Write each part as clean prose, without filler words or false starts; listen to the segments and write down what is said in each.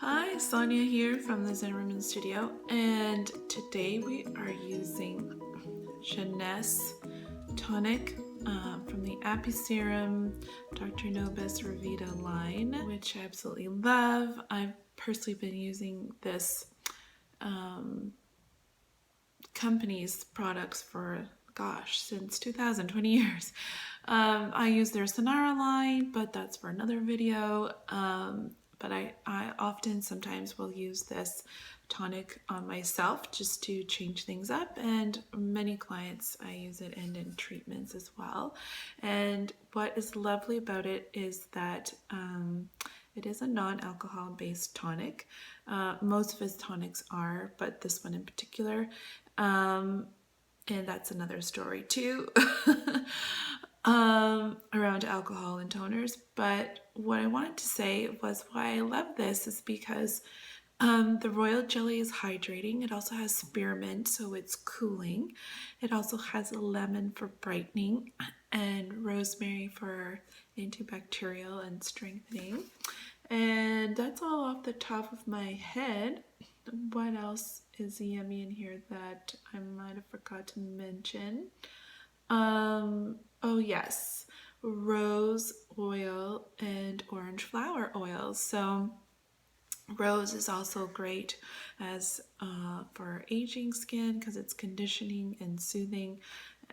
Hi, Sonia here from the Apiserum Studio, and today we are using Juenese Tonic from the Apiserum Dr. Nobis Revita line, which I absolutely love. I've personally been using this company's products for, gosh, since 2020 years. I use their Sonara line, but that's for another video. But I often sometimes will use this tonic on myself just to change things up, and many clients I use it in treatments as well. And what is lovely about it is that it is a non-alcohol based tonic. Most of his tonics are, but this one in particular, and that's another story too. Around alcohol and toners. But what I wanted to say was why I love this is because the royal jelly is hydrating. It also has spearmint, so it's cooling. It also has lemon for brightening and rosemary for antibacterial and strengthening. And that's all off the top of my head. What else is yummy in here that I might have forgot to mention? Oh yes, rose oil and orange flower oil. So rose is also great as for aging skin because it's conditioning and soothing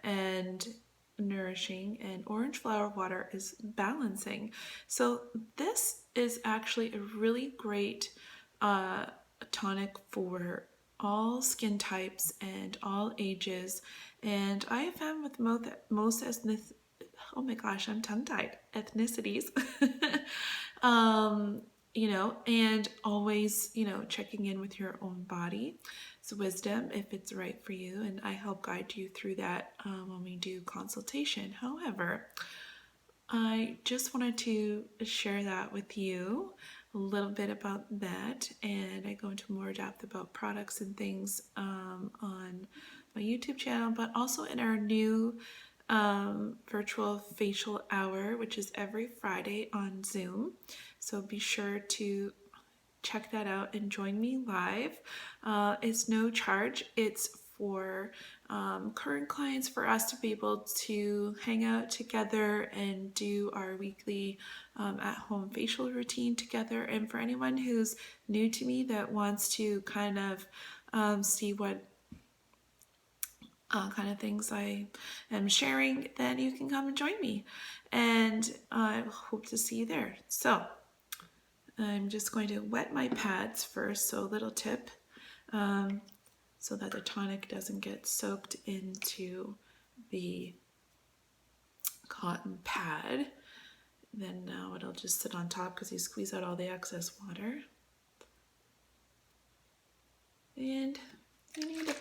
and nourishing, and orange flower water is balancing. So this is actually a really great tonic for all skin types and all ages, and I have found with most oh my gosh, I'm tongue-tied, ethnicities, and always, checking in with your own body. It's wisdom if it's right for you, and I help guide you through that when we do consultation. However, I just wanted to share that with you, a little bit about that, and I go into more depth about products and things on my YouTube channel, but also in our new virtual facial hour, which is every Friday on Zoom. So be sure to check that out and join me live. It's no charge. It's for current clients, for us to be able to hang out together and do our weekly at-home facial routine together. And for anyone who's new to me that wants to kind of see what kind of things I am sharing, then you can come and join me. And I hope to see you there. So I'm just going to wet my pads first, so a little tip, so that the tonic doesn't get soaked into the cotton pad. Then now it'll just sit on top because you squeeze out all the excess water. And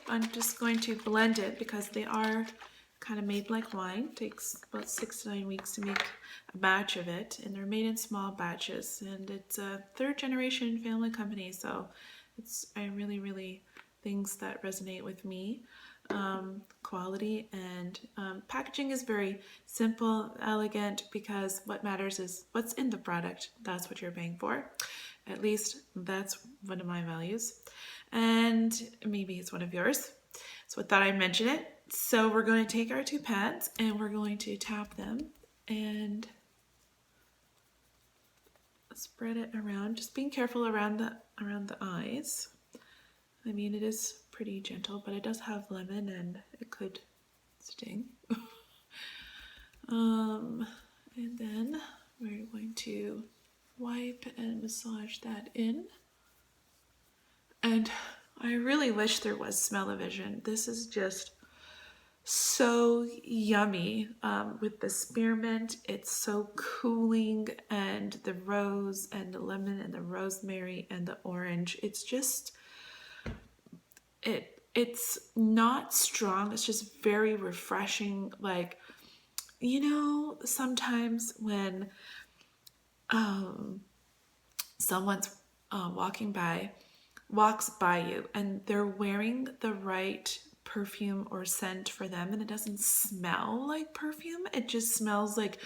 I'm just going to blend it because they are kind of made like wine. It takes about 6 to 9 weeks to make a batch of it, and they're made in small batches, and it's a 3rd generation family company, so I really things that resonate with me. Quality and packaging is very simple, elegant, because what matters is what's in the product. That's what you're paying for. At least that's one of my values, and maybe it's one of yours. So I thought I'd mention it. So we're going to take our 2 pads and we're going to tap them and spread it around. Just being careful around the eyes. I mean, it is pretty gentle, but it does have lemon and it could sting. And then we're going to wipe and massage that in. And I really wish there was smell-o-vision. This is just so yummy with the spearmint. It's so cooling, and the rose and the lemon and the rosemary and the orange. It's just, it's not strong. It's just very refreshing. Like, sometimes when someone's walks by you and they're wearing the right perfume or scent for them, and it doesn't smell like perfume, it just smells like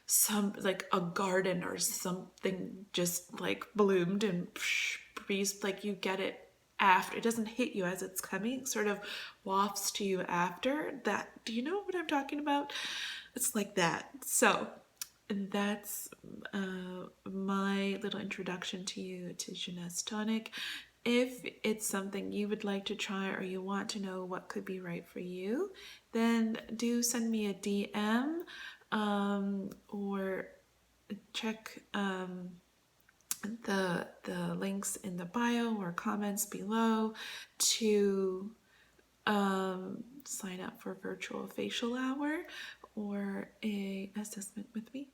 some like a garden or something just like bloomed and breezed, like you get it after. It doesn't hit you as it's coming, it sort of wafts to you after that. Do you know what I'm talking about? It's like that. So that's my little introduction to you to Juenese Tonic. If it's something you would like to try or you want to know what could be right for you, then do send me a DM or check the links in the bio or comments below to sign up for a virtual facial hour or a assessment with me.